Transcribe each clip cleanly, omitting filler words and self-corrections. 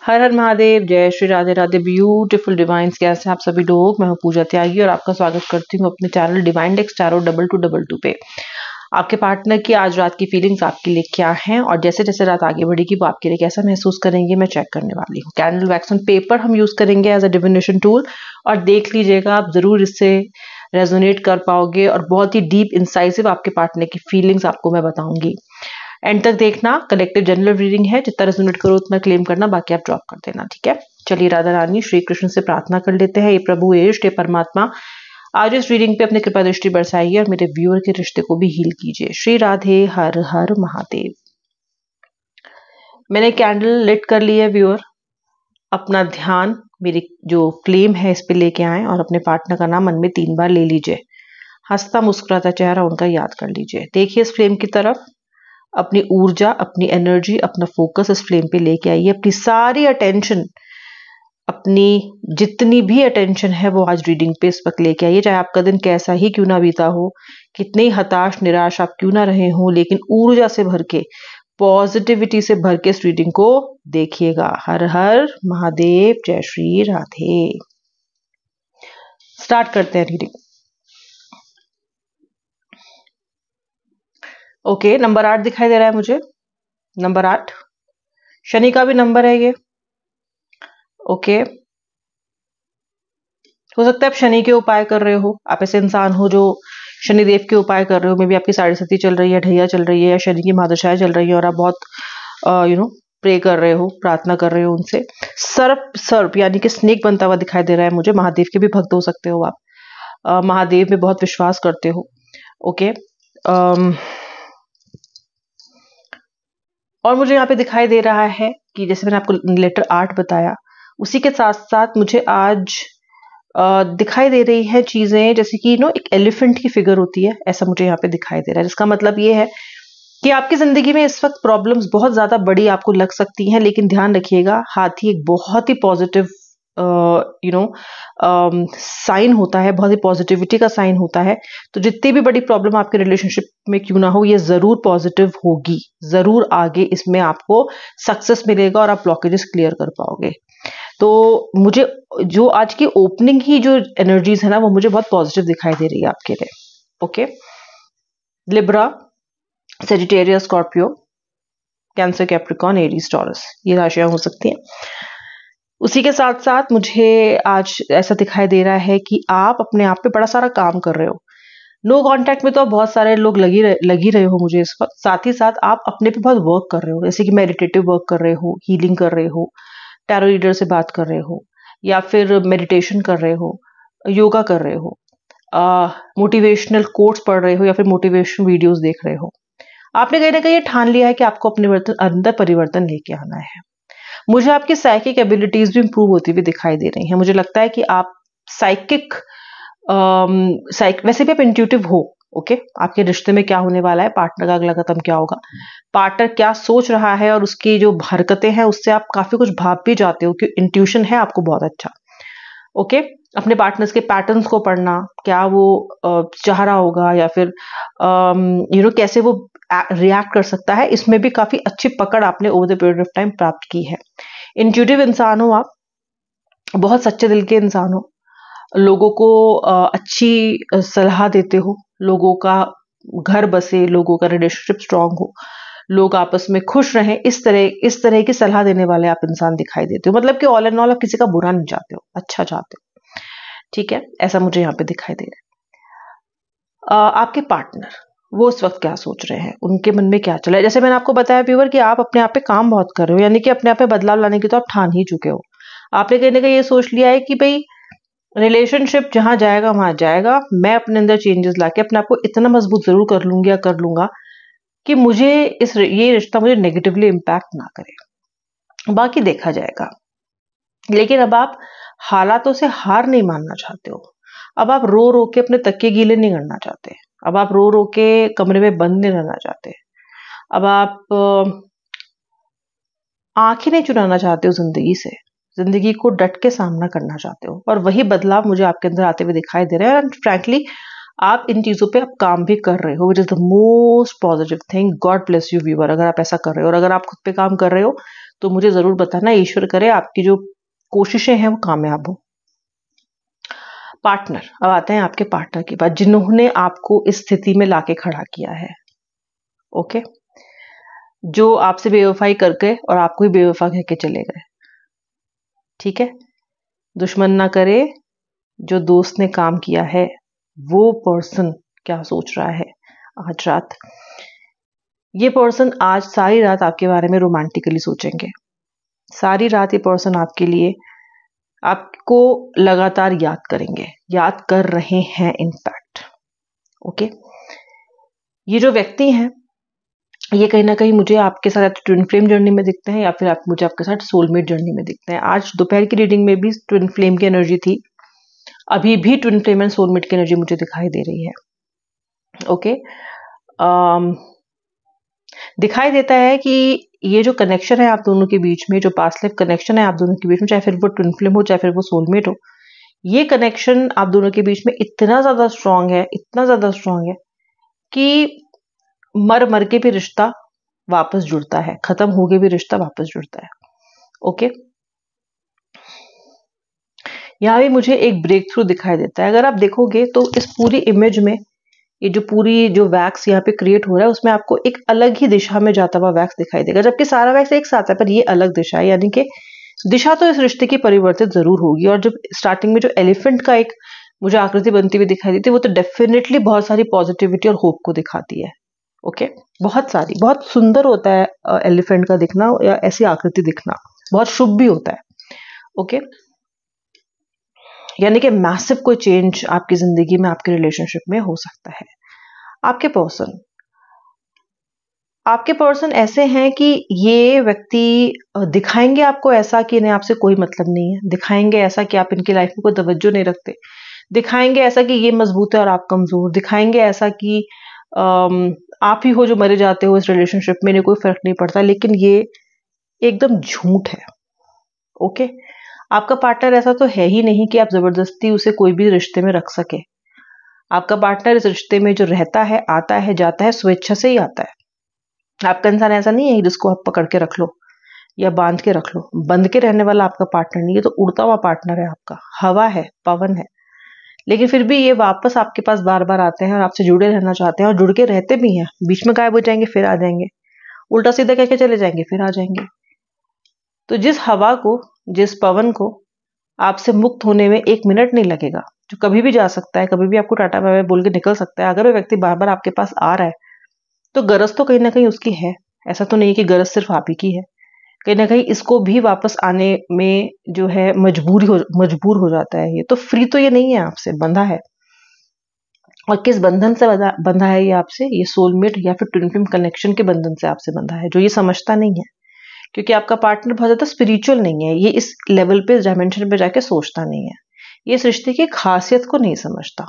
हर हर महादेव, जय Shri Radhe Radhe beautiful divine's. कैसे आप सभी लोग? मैं हूँ पूजा त्यागी और आपका स्वागत करती हूँ अपने चैनल डिवाइन डेक्स टैरो 2222 पे। आपके पार्टनर की आज रात की फीलिंग्स आपके लिए क्या हैं और जैसे जैसे रात आगे बढ़ेगी वो आपके लिए कैसा महसूस करेंगे, मैं चेक करने वाली हूँ। कैंडल वैक्स ऑन पेपर हम यूज करेंगे एज अ डिविनेशन टूल और देख लीजिएगा, आप जरूर इससे रेजोनेट कर पाओगे और बहुत ही डीप इंसाइसिव आपके पार्टनर की फीलिंग्स आपको मैं बताऊंगी। एंड तक देखना। कलेक्टिव जनरल रीडिंग है, जितना रेजोनेट करो उतना क्लेम करना, बाकी आप ड्रॉप कर देना। ठीक है, चलिए राधा रानी श्री कृष्ण से प्रार्थना कर लेते हैं। ये प्रभु, ये इष्ट, ये परमात्मा, आज इस रीडिंग पे अपनी कृपा दृष्टि बरसाइए और मेरे व्यूअर के रिश्ते को भी हील कीजिए। श्री राधे, हर हर महादेव। मैंने कैंडल लिट कर ली है व्यूअर। अपना ध्यान मेरी जो फ्लेम है इस पे लेके आए और अपने पार्टनर का नाम मन में 3 बार ले लीजिए। हंसता मुस्कुराता चेहरा उनका याद कर लीजिए। देखिए इस फ्लेम की तरफ, अपनी ऊर्जा, अपनी एनर्जी, अपना फोकस इस फ्लेम पे लेके आइए। अपनी सारी अटेंशन, अपनी जितनी भी अटेंशन है वो आज रीडिंग पे इस वक्त लेके आइए। चाहे आपका दिन कैसा ही क्यों ना बीता हो, कितने हताश निराश आप क्यों ना रहे हो, लेकिन ऊर्जा से भर के, पॉजिटिविटी से भर के इस रीडिंग को देखिएगा। हर हर महादेव, जय श्री राधे। स्टार्ट करते हैं रीडिंग। ओके, नंबर 8 दिखाई दे रहा है मुझे। नंबर 8 शनि का भी नंबर है ये। ओके, हो सकता है आप शनि के उपाय कर रहे हो। आप ऐसे इंसान हो जो शनिदेव के उपाय कर रहे हो। मे बी आपकी साढ़े सती चल रही है, ढैया चल रही है या शनि की महादशाएं चल रही है और आप बहुत प्रे कर रहे हो, प्रार्थना कर रहे हो उनसे। सर्प यानी कि स्नेक बनता हुआ दिखाई दे रहा है मुझे। महादेव के भी भक्त हो सकते हो आप। महादेव में बहुत विश्वास करते हो। ओके, और मुझे यहाँ पे दिखाई दे रहा है कि जैसे मैंने आपको लेटर 8 बताया, उसी के साथ साथ मुझे आज दिखाई दे रही है चीजें, जैसे कि एक एलिफेंट की फिगर होती है, ऐसा मुझे यहाँ पे दिखाई दे रहा है। जिसका मतलब ये है कि आपकी जिंदगी में इस वक्त प्रॉब्लम्स बहुत ज्यादा बड़ी आपको लग सकती हैं, लेकिन ध्यान रखिएगा, हाथी एक बहुत ही पॉजिटिव साइन होता है, बहुत ही पॉजिटिविटी का साइन होता है। तो जितनी भी बड़ी प्रॉब्लम आपके रिलेशनशिप में क्यों ना हो, ये जरूर पॉजिटिव होगी, जरूर आगे इसमें आपको सक्सेस मिलेगा और आप ब्लॉकेजेस क्लियर कर पाओगे। तो मुझे जो आज की ओपनिंग ही जो एनर्जीज है ना, वो मुझे बहुत पॉजिटिव दिखाई दे रही है आपके लिए। Okay, Libra, Sagittarius, Scorpio, cancer, Capricorn, Aries, taurus, ये राशियां हो सकती हैं। उसी के साथ साथ मुझे आज ऐसा दिखाई दे रहा है कि आप अपने आप पे बड़ा सारा काम कर रहे हो। नो कांटेक्ट में तो आप बहुत सारे लोग लगी रहे हो मुझे इस वक्त। साथ ही साथ आप अपने पे बहुत वर्क कर रहे हो, जैसे कि मेडिटेटिव वर्क कर रहे हो, हीलिंग कर रहे हो, टैरो रीडर से बात कर रहे हो, या फिर मेडिटेशन कर रहे हो, योगा कर रहे हो, मोटिवेशनल कोट्स पढ़ रहे हो, या फिर मोटिवेशन वीडियोस देख रहे हो। आपने कहीं ना कहीं ये ठान लिया है कि आपको अपने अंदर परिवर्तन लेके आना है। मुझे आपकी साइकिक एबिलिटीज भी इंप्रूव होती हुई दिखाई दे रही हैं। मुझे लगता है कि आप साइकिक वैसे भी आप इंट्यूटिव हो। ओके, आपके रिश्ते में क्या होने वाला है, पार्टनर का अगला कदम क्या होगा, पार्टनर क्या सोच रहा है और उसकी जो हरकतें हैं उससे आप काफी कुछ भाप भी जाते हो, कि इंट्यूशन है आपको बहुत अच्छा। ओके, अपने पार्टनर्स के पैटर्न्स को पढ़ना, क्या वो चाह रहा होगा या फिर कैसे वो रिएक्ट कर सकता है, इसमें भी काफी अच्छी पकड़ आपने over the period of time प्राप्त की है। इंट्यूटिव इंसान हो आप, बहुत सच्चे दिल के इंसान हो, लोगों को अच्छी सलाह देते हो, लोगों का घर बसे, लोगों का रिलेशनशिप स्ट्रांग हो, लोग आपस में खुश रहें, इस तरह की सलाह देने वाले आप इंसान दिखाई देते हो। मतलब कि ऑल एंड ऑल आप किसी का बुरा नहीं चाहते हो, अच्छा चाहते हो। ठीक है, ऐसा मुझे यहाँ पे दिखाई दे रहा है। आपके पार्टनर वो इस वक्त क्या सोच रहे हैं, उनके मन में क्या चल रहा है। जैसे मैंने आपको बताया व्यूअर कि आप अपने आप पे काम बहुत कर रहे हो, यानी कि अपने आप पे बदलाव लाने की तो आप ठान ही चुके हो। आपने कहीं ना कहीं ये सोच लिया है कि भाई रिलेशनशिप जहां जाएगा वहां जाएगा, मैं अपने अंदर चेंजेस लाके अपने आप को इतना मजबूत जरूर कर लूंगी या कर लूंगा कि मुझे ये रिश्ता मुझे नेगेटिवली इम्पैक्ट ना करे, बाकी देखा जाएगा। लेकिन अब आप हालातों से हार नहीं मानना चाहते हो। अब आप रो रो के अपने तकिए गीले नहीं करना चाहते। अब आप रो रो के कमरे में बंद नहीं रहना चाहते। अब आप आंखें नहीं चुराना चाहते हो जिंदगी से, जिंदगी को डट के सामना करना चाहते हो, और वही बदलाव मुझे आपके अंदर आते हुए दिखाई दे रहा है। एंड फ्रैंकली आप इन चीजों पे आप काम भी कर रहे हो, which is the most positive thing. God bless you viewer, अगर आप ऐसा कर रहे हो। और अगर आप खुद पे काम कर रहे हो तो मुझे जरूर बताना, ईश्वर करे आपकी जो कोशिशें हैं वो कामयाब हो। पार्टनर, अब आते हैं आपके पार्टनर की बात, जिन्होंने आपको इस स्थिति में लाके खड़ा किया है। ओके, जो आपसे बेवफाई कर गए और आपको ही बेवफा कह के चले गए। ठीक है, दुश्मन ना करे, जो दोस्त ने काम किया है वो पर्सन क्या सोच रहा है आज रात। ये पर्सन आज सारी रात आपके बारे में रोमांटिकली सोचेंगे। सारी रात ये पर्सन आपके लिए, आपको लगातार याद करेंगे, याद कर रहे हैं इनफैक्ट। ओके, ये जो व्यक्ति हैं ये कहीं ना कहीं मुझे आपके साथ ट्विन फ्लेम जर्नी में दिखते हैं, या फिर मुझे आपके साथ सोलमेट जर्नी में दिखते हैं। आज दोपहर की रीडिंग में भी ट्विन फ्लेम की एनर्जी थी, अभी भी ट्विन फ्लेम एंड सोलमेट की एनर्जी मुझे दिखाई दे रही है। ओके, दिखाई देता है कि ये जो कनेक्शन है आप दोनों के बीच में, जो पास्ट लाइफ कनेक्शन है आप दोनों के बीच में, चाहे फिर वो ट्विन फ्लेम हो चाहे फिर वो सोलमेट हो, ये कनेक्शन आप दोनों के बीच में इतना ज्यादा स्ट्रांग है, इतना ज्यादा स्ट्रांग है कि मर मर के भी रिश्ता वापस जुड़ता है, खत्म हो के भी रिश्ता वापस जुड़ता है। ओके, यहाँ भी मुझे एक ब्रेक थ्रू दिखाई देता है। अगर आप देखोगे तो इस पूरी इमेज में ये जो पूरी जो वैक्स यहाँ पे क्रिएट हो रहा है उसमें आपको एक अलग ही दिशा में जाता हुआ वैक्स दिखाई देगा, जबकि सारा वैक्स एक साथ है पर ये अलग दिशा है, यानी कि दिशा तो इस रिश्ते की परिवर्तित जरूर होगी। और जब स्टार्टिंग में जो एलिफेंट का एक मुझे आकृति बनती हुई दिखाई देती है वो तो डेफिनेटली बहुत सारी पॉजिटिविटी और होप को दिखाती है। ओके, बहुत सारी, बहुत सुंदर होता है एलिफेंट का दिखना या ऐसी आकृति दिखना, बहुत शुभ भी होता है। ओके, यानी कि मैसिव कोई चेंज आपकी जिंदगी में, आपके रिलेशनशिप में हो सकता है। आपके पर्सन ऐसे हैं कि ये व्यक्ति दिखाएंगे आपको ऐसा कि इन्हें आपसे कोई मतलब नहीं है, दिखाएंगे ऐसा कि आप इनकी लाइफ में कोई तवज्जो नहीं रखते, दिखाएंगे ऐसा कि ये मजबूत है और आप कमजोर, दिखाएंगे ऐसा कि आप ही हो जो मरे जाते हो इस रिलेशनशिप में, इन्हें कोई फर्क नहीं पड़ता। लेकिन ये एकदम झूठ है। ओके, आपका पार्टनर ऐसा तो है ही नहीं कि आप जबरदस्ती उसे कोई भी रिश्ते में रख सके। आपका पार्टनर इस रिश्ते में जो रहता है, आता है, जाता है, स्वेच्छा से ही आता है। आपका इंसान ऐसा नहीं है जिसको आप पकड़ के रख लो या बांध के रख लो। बंध के रहने वाला आपका पार्टनर नहीं है, तो उड़ता हुआ पार्टनर है आपका, हवा है, पवन है। लेकिन फिर भी ये वापस आपके पास बार बार आते हैं और आपसे जुड़े रहना चाहते हैं, और जुड़ के रहते भी हैं। बीच में गायब हो जाएंगे, फिर आ जाएंगे, उल्टा सीधा कह के चले जाएंगे, फिर आ जाएंगे। तो जिस हवा को, जिस पवन को आपसे मुक्त होने में 1 मिनट नहीं लगेगा, जो कभी भी जा सकता है, कभी भी आपको टाटा बाय बाय बोल के निकल सकता है, अगर वो व्यक्ति बार बार आपके पास आ रहा है तो गरज तो कहीं ना कहीं उसकी है। ऐसा तो नहीं कि गरज सिर्फ आप ही की है, कहीं ना कहीं इसको भी वापस आने में जो है मजबूर हो जाता है। ये तो फ्री तो ये नहीं है, आपसे बंधा है। और किस बंधन से बंधा है ये आपसे? ये सोलमेट या फिर ट्विन फ्लेम कनेक्शन के बंधन से आपसे बंधा है, जो ये समझता नहीं है। क्योंकि आपका पार्टनर बहुत ज्यादा स्पिरिचुअल नहीं है, ये इस लेवल पे, इस डायमेंशन पे जाके सोचता नहीं है, ये इस रिश्ते की खासियत को नहीं समझता,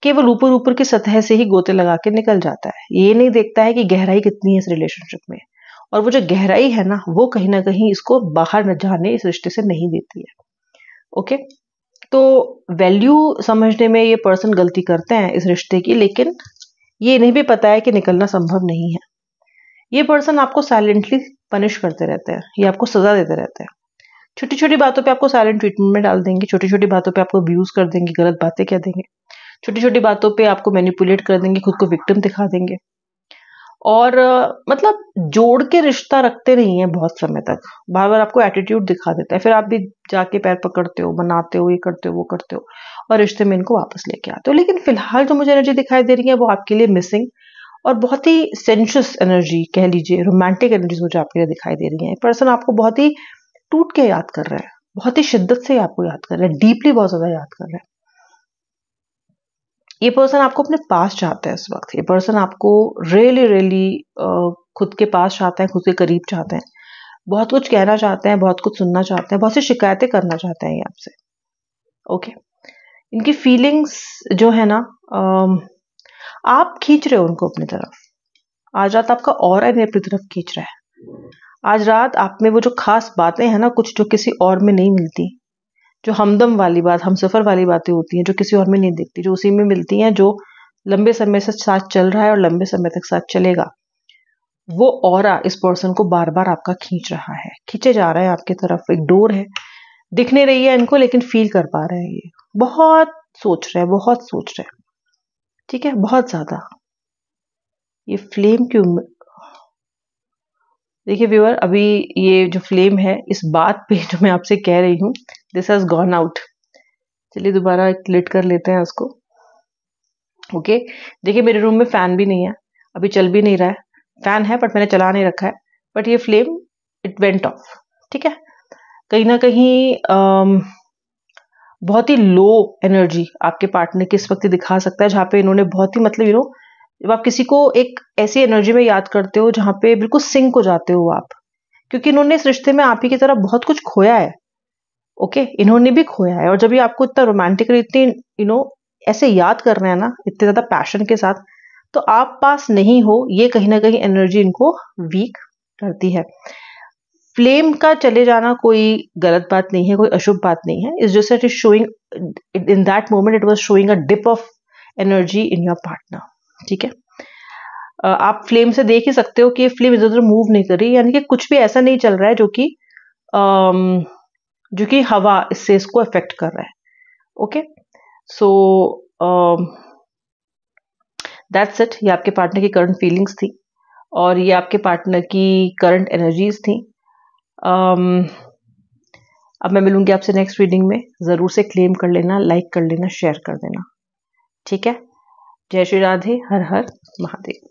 केवल ऊपर ऊपर की सतह से ही गोते लगा के निकल जाता है। ये नहीं देखता है कि गहराई कितनी है इस रिलेशनशिप में, और वो जो गहराई है ना, वो कहीं ना कहीं इसको बाहर न जाने इस रिश्ते से नहीं देती है। ओके, तो वैल्यू समझने में ये पर्सन गलती करते हैं इस रिश्ते की, लेकिन ये इन्हें भी पता है कि निकलना संभव नहीं है। ये पर्सन आपको साइलेंटली पनिश करते रहते हैं, ये आपको सजा देते रहते हैं। छोटी छोटी बातों पे आपको साइलेंट ट्रीटमेंट में डाल देंगे, छोटी छोटी बातों पे आपको अब्यूज कर देंगे, गलत बातें कह देंगे, छोटी छोटी बातों पे आपको मैनिपुलेट कर देंगे, खुद को विक्टिम दिखा देंगे। और मतलब जोड़ के रिश्ता रखते नहीं है बहुत समय तक, बार बार आपको एटीट्यूड दिखा देता है, फिर आप भी जाके पैर पकड़ते हो, बनाते हो, ये करते हो, वो करते हो, और रिश्ते में इनको वापस लेके आते हो। लेकिन फिलहाल जो मुझे एनर्जी दिखाई दे रही है वो आपके लिए मिसिंग और बहुत ही सेंशुअस एनर्जी, कह लीजिए रोमांटिक एनर्जी मुझे आपके लिए दिखाई दे रही है। पर्सन आपको बहुत ही टूट के याद कर रहा है, बहुत ही शिद्दत से आपको याद कर रहा है, डीपली बहुत ज्यादा याद कर रहा है। ये पर्सन आपको अपने पास चाहता है इस वक्त। ये पर्सन आपको रियली खुद के पास चाहते हैं, खुद के करीब चाहते हैं, बहुत कुछ कहना चाहते हैं, बहुत कुछ सुनना चाहते हैं, बहुत सी शिकायतें करना चाहते हैं ये आपसे। ओके, इनकी फीलिंग्स जो है ना, आप खींच रहे हो उनको अपनी तरफ। आज रात आपका ऑरा इन्हें अपनी तरफ खींच रहा है। आज रात आप में वो जो खास बातें हैं ना, कुछ जो किसी और में नहीं मिलती, जो हमदम वाली बात, हमसफर वाली बातें होती हैं जो किसी और में नहीं दिखती, जो उसी में मिलती हैं जो लंबे समय से साथ चल रहा है और लंबे समय तक साथ चलेगा, वो ऑरा इस पर्सन को बार बार आपका खींच रहा है, खींचे जा रहा है आपकी तरफ। एक डोर है, दिख नहीं रही है इनको लेकिन फील कर पा रहे हैं, ये बहुत सोच रहे हैं, बहुत सोच रहे हैं, ठीक है, बहुत ज्यादा। ये फ्लेम क्यों, देखिए व्यूअर, अभी ये जो फ्लेम है इस बात पे जो मैं आपसे कह रही हूँ, दिस हैज गॉन आउट। चलिए दोबारा क्लिक कर लेते हैं उसको। ओके, देखिए मेरे रूम में फैन भी नहीं है, अभी चल भी नहीं रहा है, फैन है बट मैंने चला नहीं रखा है, बट ये फ्लेम इट वेंट ऑफ, ठीक है। कहीं ना कहीं बहुत ही लो एनर्जी आपके पार्टनर की इस वक्त दिखा सकता है, जहाँ पे इन्होंने बहुत ही मतलब जब आप किसी को एक ऐसी एनर्जी में याद करते हो जहाँ पे बिल्कुल सिंक हो जाते हो आप, क्योंकि इन्होंने इस रिश्ते में आप ही की तरह बहुत कुछ खोया है। ओके, इन्होंने भी खोया है, और जब ये आपको इतना रोमांटिकली इतनी ऐसे याद कर रहे हैं ना, इतने ज्यादा पैशन के साथ, तो आप पास नहीं हो, ये कहीं ना कहीं एनर्जी इनको वीक करती है। फ्लेम का चले जाना कोई गलत बात नहीं है, कोई अशुभ बात नहीं है, it's just that is showing in that moment it was showing a dip of energy in your partner, ठीक है। आप फ्लेम से देख ही सकते हो कि ये फ्लेम इधर उधर मूव नहीं कर रही, यानी कि कुछ भी ऐसा नहीं चल रहा है जो कि हवा इससे इसको अफेक्ट कर रहा है। Okay, so that's it. ये आपके पार्टनर की करंट फीलिंग्स थी और ये आपके पार्टनर की करंट एनर्जीज थी। अब मैं मिलूंगी आपसे नेक्स्ट रीडिंग में, जरूर से क्लेम कर लेना, लाइक कर लेना, शेयर कर देना, ठीक है। जय श्री राधे, हर हर महादेव।